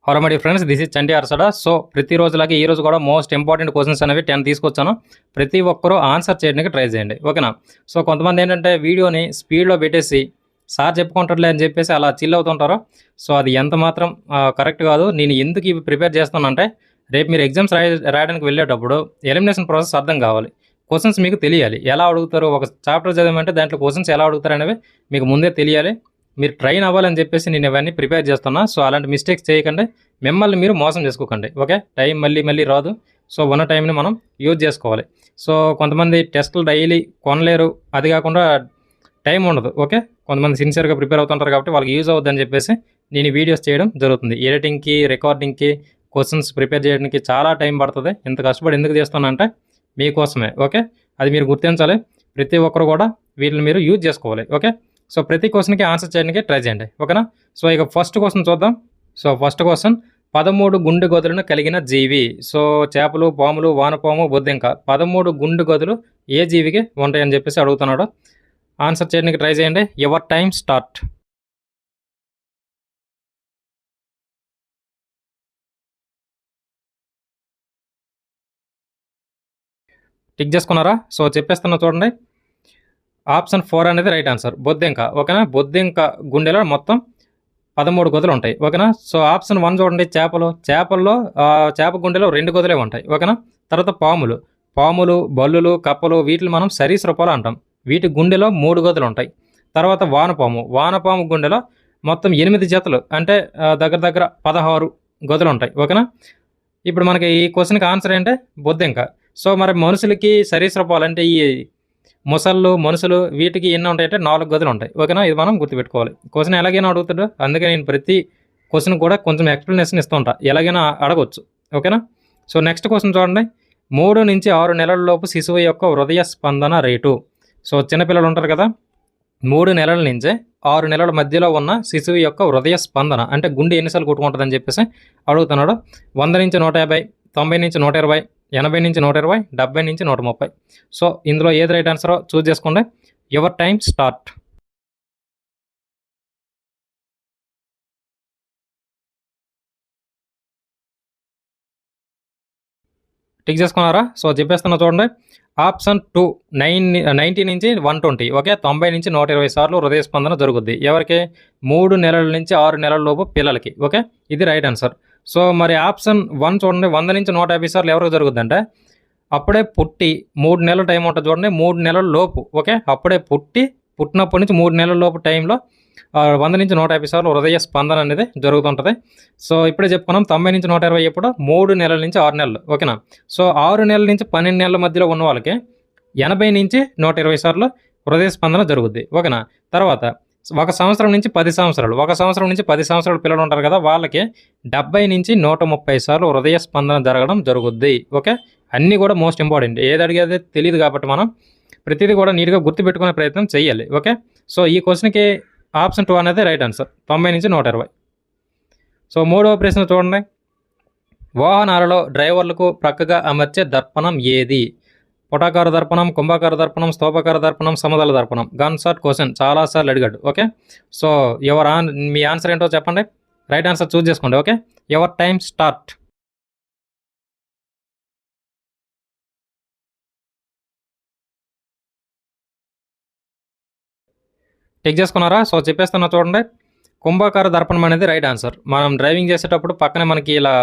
Hello my dear friends, this is Chanti Arsada. So ప్రతిరోజులాగే ఈ రోజు కూడా మోస్ట్ ఇంపార్టెంట్ క్వశ్చన్స్ అనేవి 10 తీసుకొచ్చాను. ప్రతి ఒక్కరూ ఆన్సర్ చేయడానికి ట్రై చేయండి, ఓకేనా? సో కొంతమంది ఏంటంటే వీడియోని స్పీడ్లో పెట్టేసి సార్ చెప్పుకుంటారులే అని చెప్పేసి అలా చిల్ అవుతుంటారు. సో అది ఎంత మాత్రం కరెక్ట్ కాదు. నేను ఎందుకు ఇవి ప్రిపేర్ చేస్తానంటే రేపు మీరు ఎగ్జామ్స్ రాయడానికి వెళ్ళేటప్పుడు ఎలిమినేషన్ ప్రాసెస్ అర్థం కావాలి. క్వశ్చన్స్ మీకు తెలియాలి, ఎలా అడుగుతారు. ఒక చాప్టర్ చదివామంటే దాంట్లో క్వశ్చన్స్ ఎలా అడుగుతారు అనేవి మీకు ముందే తెలియాలి. మీరు ట్రైన్ అవ్వాలని చెప్పేసి నేను ఇవన్నీ ప్రిపేర్ చేస్తున్నా. సో అలాంటి మిస్టేక్స్ చేయకండి, మిమ్మల్ని మీరు మోసం చేసుకోకండి, ఓకే? టైం మళ్ళీ రాదు. సో ఉన్న టైంని మనం యూజ్ చేసుకోవాలి. సో కొంతమంది టెస్టులు డైలీ కొనలేరు, అది కాకుండా టైం ఉండదు, ఓకే? కొంతమంది సిన్సియర్గా ప్రిపేర్ అవుతుంటారు కాబట్టి వాళ్ళకి యూజ్ అవుద్దని చెప్పేసి నేను ఈ వీడియోస్ చేయడం జరుగుతుంది. ఎడిటింగ్కి, రికార్డింగ్కి, క్వశ్చన్స్ ప్రిపేర్ చేయడానికి చాలా టైం పడుతుంది. ఇంత కష్టపడి ఎందుకు చేస్తానంటే మీకోసమే, ఓకే? అది మీరు గుర్తించాలి. ప్రతి ఒక్కరు కూడా వీటిని మీరు యూజ్ చేసుకోవాలి, ఓకే? సో ప్రతి క్వశ్చన్కి ఆన్సర్ చేయడానికి ట్రై చేయండి, ఓకేనా? సో ఇక ఫస్ట్ క్వశ్చన్ చూద్దాం. సో ఫస్ట్ క్వశ్చన్, 13 గుండె గదులను కలిగిన జీవి. సో చేపలు, పాములు, వానపాము, బొద్దింక 13 గుండె గదులు ఏ జీవికి ఉంటాయని చెప్పేసి అడుగుతున్నాడు. ఆన్సర్ చేయడానికి ట్రై చేయండి. Your time start. టిక్ చేసుకున్నారా? సో చెప్పేస్తున్నా చూడండి. ఆప్షన్ 4 అనేది రైట్ ఆన్సర్, బొద్దింక, ఓకేనా? బొద్దింక గుండెలో మొత్తం 13 గదులు ఉంటాయి, ఓకేనా? సో ఆప్షన్ 1 చూడండి, చేపల్లో చేప గుండెలో 2 గదులే ఉంటాయి, ఓకేనా? తర్వాత పాములు, బల్లులు, కప్పలు, వీటిని మనం సరీసృపాలు అంటాం. వీటి గుండెలో 3 గదులు ఉంటాయి. తర్వాత వానపాము గుండెలో మొత్తం 8 జతలు, అంటే దగ్గర దగ్గర 16 గదులు ఉంటాయి, ఓకేనా? ఇప్పుడు మనకి ఈ క్వశ్చన్కి ఆన్సర్ ఏంటంటే బొద్దింక. సో మరి మనుషులకి సరీసృపాలు అంటే ఈ మనుషులు వీటికి ఎన్ని ఉంటాయంటే 4 గదులు ఉంటాయి, ఓకేనా? ఇది మనం గుర్తుపెట్టుకోవాలి. క్వశ్చన్ ఎలాగైనా అడుగుతాడు, అందుకే నేను ప్రతి క్వశ్చన్ కూడా కొంచెం ఎక్స్ప్లెనేషన్ ఇస్తూ ఉంటా, ఎలాగైనా అడగవచ్చు, ఓకేనా? సో నెక్స్ట్ క్వశ్చన్ చూడండి. 3 నుంచి 6 నెలల లోపు శిశువు యొక్క హృదయ స్పందన రేటు. సో చిన్నపిల్లలు ఉంటారు కదా, 3 నెలల నుంచి 6 నెలల మధ్యలో ఉన్న శిశువు యొక్క హృదయ స్పందన అంటే గుండె ఎన్నిసార్లు కొట్టుకుంటుందని చెప్పేసి అడుగుతున్నాడు. 100 నుంచి 150, 90 నుంచి 120, 80 నుంచి 120, 70 నుంచి 130. సో ఇందులో ఏది రైట్ ఆన్సరో చూస్ చేసుకోండి. Your time start. టిక్ చేసుకున్నారా? సో చెప్పేస్తున్నా చూడండి. ఆప్షన్ 2 90 నుంచి 120, ఓకే? 90 నుంచి 120 సార్లు హృదయ స్పందన జరుగుద్ది. ఎవరికి? 3 నెలల నుంచి 6 నెలల లోపు పిల్లలకి, ఓకే? ఇది రైట్ ఆన్సర్. సో మరి ఆప్షన్ 1 చూడండి, 100 నుంచి 150 సార్లు ఎవరికి జరుగుద్దంటే అప్పుడే పుట్టి 3 నెలల టైం ఉంటుంది చూడండి, 3 నెలల లోపు, ఓకే? అప్పుడే పుట్టినప్పటి నుంచి 3 నెలల లోపు టైంలో 100 నుంచి 150 సార్లు హృదయ స్పందన అనేది జరుగుతుంటుంది. సో ఇప్పుడే చెప్పుకున్నాం 90 నుంచి 120 ఎప్పుడు 3 నెలల నుంచి 6 నెలలు, ఓకేనా? సో 6 నెలల నుంచి 12 నెలల మధ్యలో ఉన్న వాళ్ళకి 80 నుంచి 120 సార్లు హృదయ స్పందన జరుగుద్ది, ఓకేనా? తర్వాత 1 సంవత్సరం నుంచి 10 సంవత్సరాలు, 1 సంవత్సరం నుంచి 10 సంవత్సరాల పిల్లలు ఉంటారు కదా, వాళ్ళకి 70 నుంచి 130 సార్లు హృదయ స్పందన జరగడం జరుగుద్ది, ఓకే? అన్నీ కూడా మోస్ట్ ఇంపార్టెంట్. ఏది అడిగేది తెలియదు కాబట్టి మనం ప్రతిదీ కూడా నీట్గా గుర్తుపెట్టుకునే ప్రయత్నం చేయాలి, ఓకే? సో ఈ క్వశ్చన్కి ఆప్షన్ 2 అనేది రైట్ ఆన్సర్, 90 నుంచి 120. సో మూడవ ప్రశ్న చూడండి. వాహనాలలో డ్రైవర్లకు ప్రక్కగా అమర్చే దర్పణం ఏది? పుటాకార దర్పణం, కుంభాకార దర్పణం, స్తూపాకార దర్పణం, సమతల దర్పణం. గన్ షాట్ క్వశ్చన్ చాలాసార్లు అడిగాడు, ఓకే? సో మీ ఆన్సర్ ఏంటో చెప్పండి. రైట్ ఆన్సర్ చూస్ చేసుకోండి, okay? Your time start. Tick చేసుకున్నారా? సో చెప్పేస్తున్నా చూడండి. కుంభాకార దర్పణం అనేది రైట్ ఆన్సర్. మనం డ్రైవింగ్ చేసేటప్పుడు పక్కనే మనకి ఇలా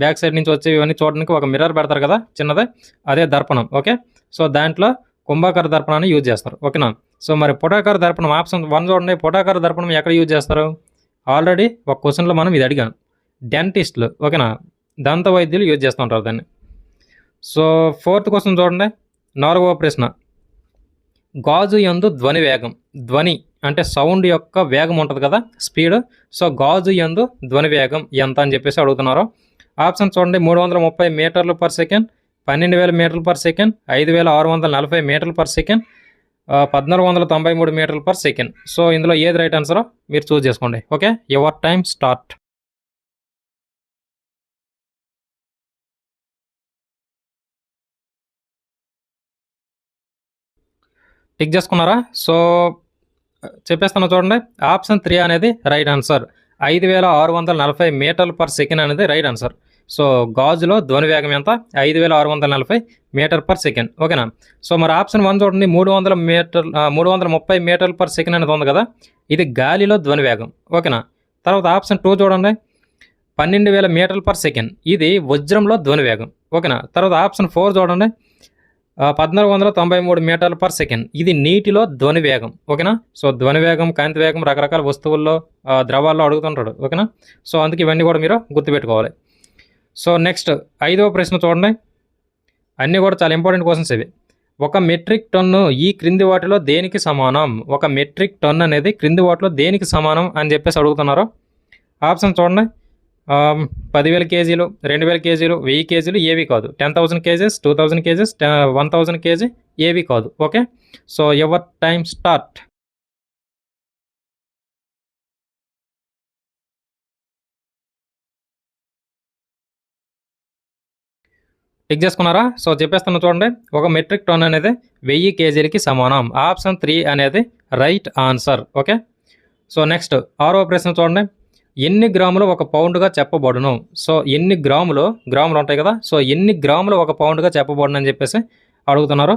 బ్యాక్ సైడ్ నుంచి వచ్చేవి ఇవన్నీ చూడడానికి ఒక మిర్రర్ పెడతారు కదా చిన్నదే, అదే దర్పణం, ఓకే? సో దాంట్లో కుంభాకార దర్పణాన్ని యూజ్ చేస్తారు, ఓకేనా? సో మరి పుటాకార దర్పణం ఆప్షన్ 1 చూడండి. పుటాకార దర్పణం ఎక్కడ యూజ్ చేస్తారు? ఆల్రెడీ ఒక క్వశ్చన్లో మనం ఇది అడిగాం. డెంటిస్టులు, ఓకేనా? దంత వైద్యులు యూజ్ చేస్తూ ఉంటారు దాన్ని. సో 4th క్వశ్చన్ చూడండి. 4వ ప్రశ్న, గాజు యందు ధ్వని వేగం. ధ్వని అంటే సౌండ్ యొక్క వేగం ఉంటుంది కదా, స్పీడ్. సో గాజు యందు ధ్వని వేగం ఎంత అని చెప్పేసి అడుగుతున్నారు. ఆప్షన్ చూడండి. 330 మీటర్లు పర్ సెకండ్, 12,000 మీటర్లు పర్ సెకండ్, 5,640 మీటర్లు పర్ సెకండ్, 1,493 మీటర్లు పర్ సెకండ్. సో ఇందులో ఏది రైట్ ఆన్సరో మీరు చూస్ చేసుకోండి, okay? Your time start. Tick చేసుకున్నారా? సో చెప్పేస్తున్నా చూడండి. ఆప్షన్ 3 అనేది రైట్ ఆన్సర్. 5640 మీటర్లు పర్ సెకండ్ అనేది రైట్ ఆన్సర్. సో గాజులో ధ్వని వేగం ఎంత? 5640 మీటర్ పర్ సెకండ్. ఓకేనా? సో మరి ఆప్షన్ 1 చూడండి, 330 మీటర్లు పర్ సెకండ్ అనేది ఉంది కదా, ఇది గాలిలో ధ్వని వేగం. ఓకేనా? తర్వాత ఆప్షన్ 2 చూడండి, 12,000 మీటర్లు పర్ సెకండ్, ఇది వజ్రంలో ధ్వని వేగం. ఓకేనా? తర్వాత ఆప్షన్ 4 చూడండి, 1493 మీటర్లు పర్ సెకండ్, ఇది నీటిలో ధ్వని వేగం. ఓకేనా? సో ధ్వని వేగం, కాంతి వేగం రకరకాల వస్తువుల్లో ద్రవాల్లో అడుగుతుంటాడు. ఓకేనా? సో అందుకే ఇవన్నీ కూడా మీరు గుర్తుపెట్టుకోవాలి. సో నెక్స్ట్ 5వ ప్రశ్న చూడండి, అన్నీ కూడా చాలా ఇంపార్టెంట్ క్వశ్చన్స్ ఇవి. ఒక మెట్రిక్ టన్ను ఈ క్రింది వాటిలో దేనికి సమానం? ఒక మెట్రిక్ టన్ అనేది క్రింది వాటిలో దేనికి సమానం అని చెప్పేసి అడుగుతున్నారు. ఆప్షన్ చూడండి, 10,000 కేజీలు, 2,000 కేజీలు, 1000 కేజీలు, ఏవి కాదు. 10,000 కేజెస్, 2,000 కేజెస్, 1,000 కేజీ, ఏవి కాదు. Okay, so your time start. Tick చేసుకున్నారా? సో చెప్పేస్తున్నా చూడండి, ఒక మెట్రిక్ టన్ అనేది 1000 కేజీలకి సమానం. ఆప్షన్ 3 అనేది right answer. Okay, so next 6వ ప్రశ్న చూడండి, ఎన్ని గ్రాములు ఒక పౌండ్గా చెప్పబడును? సో ఎన్ని గ్రాములు ఉంటాయి కదా, సో ఎన్ని గ్రాములు ఒక పౌండ్గా చెప్పబడును అని చెప్పేసి అడుగుతున్నారు.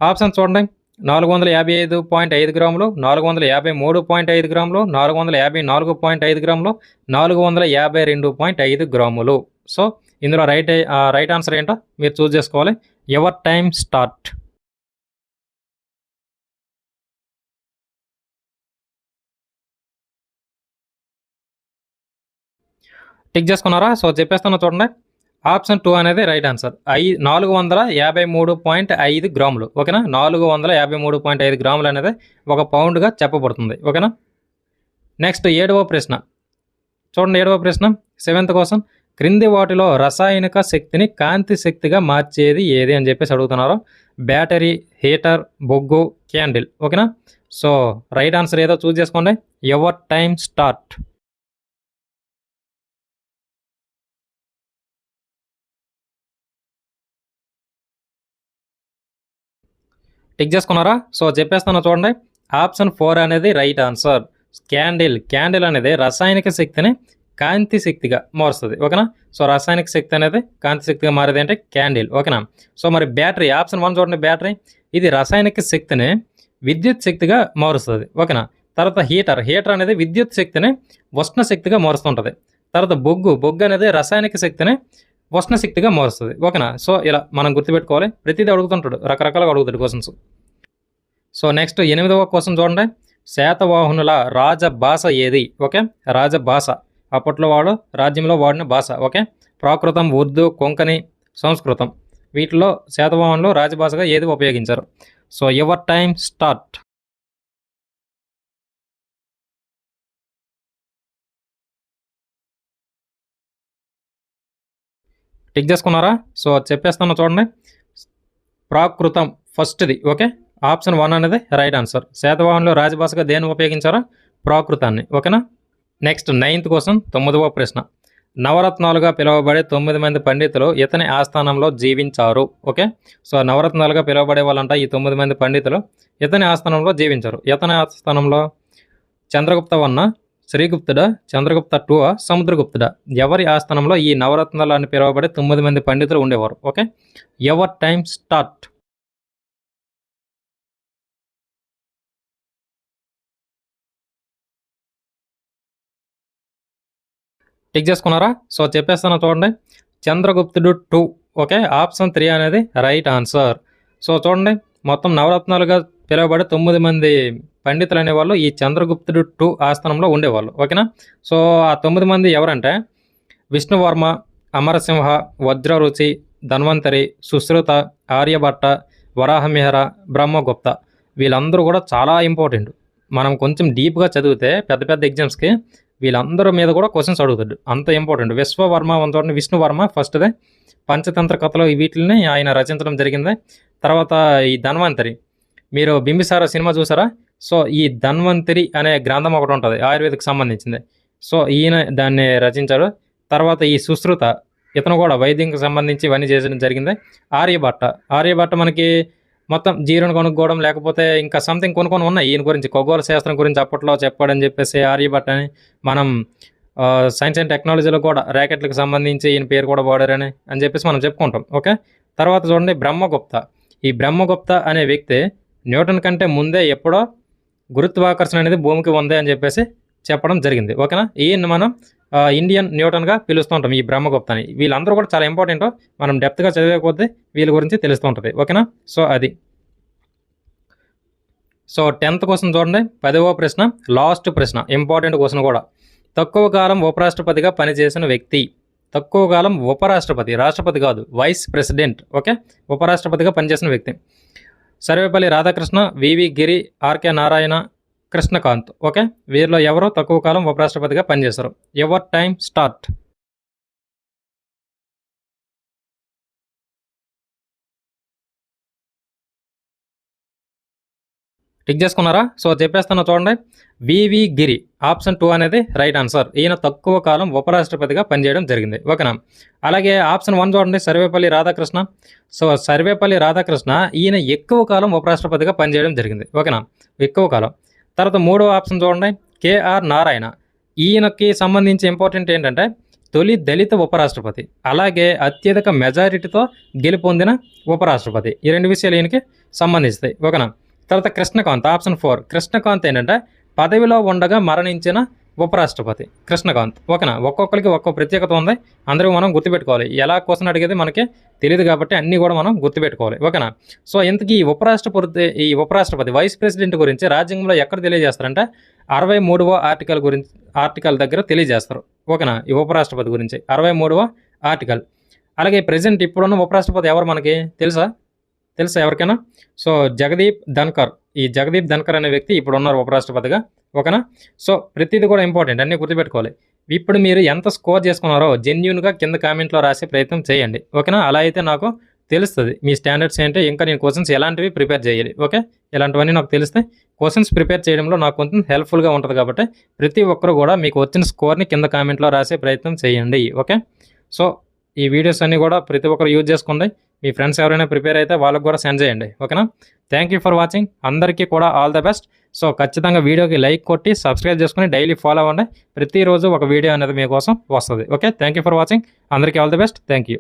ఆప్షన్ చూడండి, 455.5 గ్రాములు, 453.5 గ్రాములు, 454.5 గ్రాములు, 452.5 గ్రాములు. సో ఇందులో రైట్ ఆన్సర్ ఏంటో మీరు చూస్ చేసుకోవాలి. Your time start. టిక్ చేసుకున్నారా? సో చెప్పేస్తున్నా చూడండి, ఆప్షన్ 2 అనేది రైట్ ఆన్సర్. 453.5 గ్రాములు. ఓకేనా? 453.5 గ్రాములు అనేది ఒక పౌండ్గా చెప్పబడుతుంది. ఓకేనా? నెక్స్ట్ 7వ ప్రశ్న చూడండి, 7వ ప్రశ్న 7th క్వశ్చన్, క్రింది వాటిలో రసాయనిక శక్తిని కాంతి శక్తిగా మార్చేది ఏది అని చెప్పేసి అడుగుతున్నారు. బ్యాటరీ, హీటర్, బొగ్గు, క్యాండిల్. ఓకేనా? సో రైట్ ఆన్సర్ ఏదో చూస్ చేసుకోండి. Your time start. టిక్ చేసుకున్నారా? సో చెప్పేస్తాను చూడండి, ఆప్షన్ 4 అనేది రైట్ ఆన్సర్. క్యాండిల్ అనేది రసాయనిక శక్తిని కాంతి శక్తిగా మారుస్తుంది. ఓకేనా? సో రసాయనిక శక్తి అనేది కాంతి శక్తిగా మారేది అంటే క్యాండిల్. ఓకేనా? సో మరి బ్యాటరీ, ఆప్షన్ 1 చూడండి, బ్యాటరీ ఇది రసాయనిక శక్తిని విద్యుత్ శక్తిగా మారుస్తుంది. ఓకేనా? తర్వాత హీటర్ అనేది విద్యుత్ శక్తిని ఉష్ణ శక్తిగా మారుస్తుంటుంది. తర్వాత బొగ్గు అనేది రసాయనిక శక్తిని ఉష్ణ శక్తిగా మారుస్తుంది. ఓకేనా? సో ఇలా మనం గుర్తుపెట్టుకోవాలి. ప్రతిదీ అడుగుతుంటాడు, రకరకాలుగా అడుగుతాడు క్వశ్చన్స్. సో నెక్స్ట్ 8వ క్వశ్చన్ చూడండి, శాతవాహనుల రాజభాష ఏది? ఓకే, రాజభాష అప్పట్లో రాజ్యంలో వాడిన భాష. ఓకే, ప్రాకృతం, ఉర్దూ, కొంకణి, సంస్కృతం, వీటిలో శాతవాహనులు రాజభాషగా ఏది ఉపయోగించారు? So your time start. Tick చేసుకున్నారా? సో చెప్పేస్తాను చూడండి, ప్రాకృతం ఫస్ట్ది. ఓకే, ఆప్షన్ 1 అనేది రైట్ ఆన్సర్. శాతవాహనులు రాజభాషగా దేన్ని ఉపయోగించారో? ప్రాకృతాన్ని. ఓకేనా? నెక్స్ట్ 9th క్వశ్చన్, 9వ ప్రశ్న, నవరత్నాలుగా పిలువబడే 9 మంది పండితులు ఇతని ఆస్థానంలో జీవించారు. ఓకే, సో నవరత్నాలుగా పిలువబడే వాళ్ళంట ఈ 9 మంది పండితులు ఇతని ఆస్థానంలో జీవించారు. ఇతని ఆస్థానంలో చంద్రగుప్త 1, శ్రీగుప్తుడా, చంద్రగుప్త 2, సముద్రగుప్తుడా? ఎవరి ఆస్థానంలో ఈ నవరత్నాలు అని పిలువబడే 9 మంది పండితులు ఉండేవారు? Okay, your time start. Tick చేసుకున్నారా? సో చెప్పేస్తాను చూడండి, చంద్రగుప్తుడు 2. ఓకే, ఆప్షన్ 3 అనేది రైట్ ఆన్సర్. సో చూడండి, మొత్తం నవరత్నాలుగా పిలువబడే 9 మంది పండితులు అనేవాళ్ళు ఈ చంద్రగుప్తుడు 2 ఆస్థానంలో ఉండేవాళ్ళు. ఓకేనా? సో ఆ 9 మంది ఎవరంటే విష్ణువర్మ, అమరసింహ, వజ్రరుచి, ధన్వంతరి, సుశ్రుత, ఆర్యభట్ట, వరాహమిహర, బ్రహ్మగుప్త. వీళ్ళందరూ కూడా చాలా ఇంపార్టెంట్. మనం కొంచెం డీప్గా చదివితే పెద్ద పెద్ద ఎగ్జామ్స్కి వీళ్ళందరి మీద కూడా క్వశ్చన్స్ అడుగుతాడు, అంత ఇంపార్టెంట్. విశ్వవర్మ చూడండి, విష్ణువర్మ ఫస్ట్దే పంచతంత్ర కథలో వీటిని ఆయన రచించడం జరిగింది. తర్వాత ఈ ధన్వంతరి, మీరు బింబిసార సినిమా చూసారా? సో ఈ ధన్వంతరి అనే గ్రంథం ఒకటి ఉంటుంది ఆయుర్వేదకు సంబంధించింది. సో ఈయన దాన్ని రచించాడు. తర్వాత ఈ సుశ్రుత, ఇతను కూడా వైద్యంకి సంబంధించి ఇవన్నీ చేసడం జరిగింది. ఆర్యభట్ట మనకి మొత్తం జీరోని కొనుక్కోవడం, లేకపోతే ఇంకా సంథింగ్ కొన్ని ఉన్నాయి ఈయన గురించి. ఖగోళ శాస్త్రం గురించి అప్పట్లో చెప్పాడని చెప్పేసి ఆర్యభట్ట అని. మనం సైన్స్ అండ్ టెక్నాలజీలో కూడా ర్యాకెట్లకు సంబంధించి ఈయన పేరు కూడా వాడారని అని చెప్పేసి మనం చెప్పుకుంటాం. ఓకే. తర్వాత చూడండి బ్రహ్మగుప్త. ఈ బ్రహ్మగుప్త అనే వ్యక్తి న్యూటన్ కంటే ముందే ఎప్పుడో గురుత్వాకర్షణ అనేది భూమికి ఉంది అని చెప్పేసి చెప్పడం జరిగింది. ఓకేనా. ఈయన్ని మనం ఇండియన్ న్యూటన్గా పిలుస్తూ ఉంటాం, ఈ బ్రహ్మగుప్తని. వీళ్ళందరూ కూడా చాలా ఇంపార్టెంట్. మనం డెప్త్గా చదివే కొద్దీ వీళ్ళ గురించి తెలుస్తూ ఉంటుంది. ఓకేనా. సో అది. సో 10th క్వశ్చన్ చూడండి, 10వ ప్రశ్న, లాస్ట్ ప్రశ్న, ఇంపార్టెంట్ క్వశ్చన్ కూడా. తక్కువ కాలం ఉపరాష్ట్రపతిగా పనిచేసిన వ్యక్తి. తక్కువ కాలం ఉపరాష్ట్రపతి, రాష్ట్రపతి కాదు, వైస్ ప్రెసిడెంట్. ఓకే. ఉపరాష్ట్రపతిగా పనిచేసిన వ్యక్తి. సర్వేపల్లి రాధాకృష్ణ, వివి గిరి, ఆర్కే నారాయణ, కృష్ణకాంత్. ఓకే. వీరిలో ఎవరు తక్కువ కాలం ఉపరాష్ట్రపతిగా పనిచేశారు? Your time start. టిక్ చేసుకున్నారా? సో చెప్పేస్తాను చూడండి. వివి గిరి, ఆప్షన్ 2 అనేది రైట్ ఆన్సర్. ఈయన తక్కువ కాలం ఉపరాష్ట్రపతిగా పనిచేయడం జరిగింది. ఓకేనా. అలాగే ఆప్షన్ 1 చూడండి, సర్వేపల్లి రాధాకృష్ణ. సో సర్వేపల్లి రాధాకృష్ణ ఈయన ఎక్కువ కాలం ఉపరాష్ట్రపతిగా పనిచేయడం జరిగింది. ఓకేనా, ఎక్కువ కాలం. తర్వాత 3వ ఆప్షన్ చూడండి, కేఆర్ నారాయణ. ఈయనకి సంబంధించి ఇంపార్టెంట్ ఏంటంటే తొలి దళిత ఉపరాష్ట్రపతి, అలాగే అత్యధిక మెజారిటీతో గెలుపొందిన ఉపరాష్ట్రపతి. ఈ 2 విషయాలు ఈయనకి సంబంధిస్తాయి. ఓకేనా. తర్వాత కృష్ణకాంత్, ఆప్షన్ 4. కృష్ణకాంత్ ఏంటంటే పదవిలో ఉండగా మరణించిన ఉపరాష్ట్రపతి కృష్ణకాంత్. ఓకేనా. ఒక్కొక్కరికి ఒక్కో ప్రత్యేకత ఉంది, అందరూ మనం గుర్తుపెట్టుకోవాలి. ఎలా క్వశ్చన్ అడిగేది మనకి తెలియదు కాబట్టి అన్నీ కూడా మనం గుర్తుపెట్టుకోవాలి. ఓకేనా. సో ఇంతకీ ఈ ఉపరాష్ట్రపతి వైస్ ప్రెసిడెంట్ గురించి రాజ్యాంగంలో ఎక్కడ తెలియజేస్తారంటే 63వ ఆర్టికల్ దగ్గర తెలియజేస్తారు. ఓకేనా. ఈ ఉపరాష్ట్రపతి గురించి 63వ ఆర్టికల్. అలాగే ప్రజెంట్ ఇప్పుడున్న ఉపరాష్ట్రపతి ఎవరు మనకి తెలుసా ఎవరికైనా? సో జగదీప్ ధన్కర్. ఈ జగదీప్ ధన్కర్ అనే వ్యక్తి ఇప్పుడు ఉన్నారు ఉపరాష్ట్రపతిగా. ఓకేనా. సో ప్రతిదీ కూడా ఇంపార్టెంట్, అన్నీ గుర్తుపెట్టుకోవాలి. ఇప్పుడు మీరు ఎంత స్కోర్ చేసుకున్నారో జెన్యూన్గా కింద కామెంట్లో రాసే ప్రయత్నం చేయండి. ఓకేనా. అలా అయితే నాకు తెలుస్తుంది మీ స్టాండర్డ్స్ ఏంటి, ఇంకా నేను క్వశ్చన్స్ ఎలాంటివి ప్రిపేర్ చేయాలి. ఓకే. ఇలాంటివన్నీ నాకు తెలిస్తే క్వశ్చన్స్ ప్రిపేర్ చేయడంలో నాకు కొంచెం హెల్ప్ఫుల్గా ఉంటుంది. కాబట్టి ప్రతి ఒక్కరు కూడా మీకు వచ్చిన స్కోర్ని కింద కామెంట్లో రాసే ప్రయత్నం చేయండి. ఓకే. సో ఈ వీడియోస్ అన్నీ కూడా ప్రతి ఒక్కరు యూజ్ చేసుకోండి. మీ ఫ్రెండ్స్ ఎవరైనా ప్రిపేర్ అయితే వాళ్ళకు కూడా సెండ్ చేయండి. ఓకేనా. Thank you for watching. అందరికీ కూడా ఆల్ ద బెస్ట్. సో ఖచ్చితంగా వీడియోకి లైక్ కొట్టి సబ్స్క్రైబ్ చేసుకుని డైలీ ఫాలో అవ్వండి. ప్రతిరోజు ఒక వీడియో అనేది మీకోసం వస్తుంది. Okay. Thank you for watching. అందరికీ all the best. Thank you.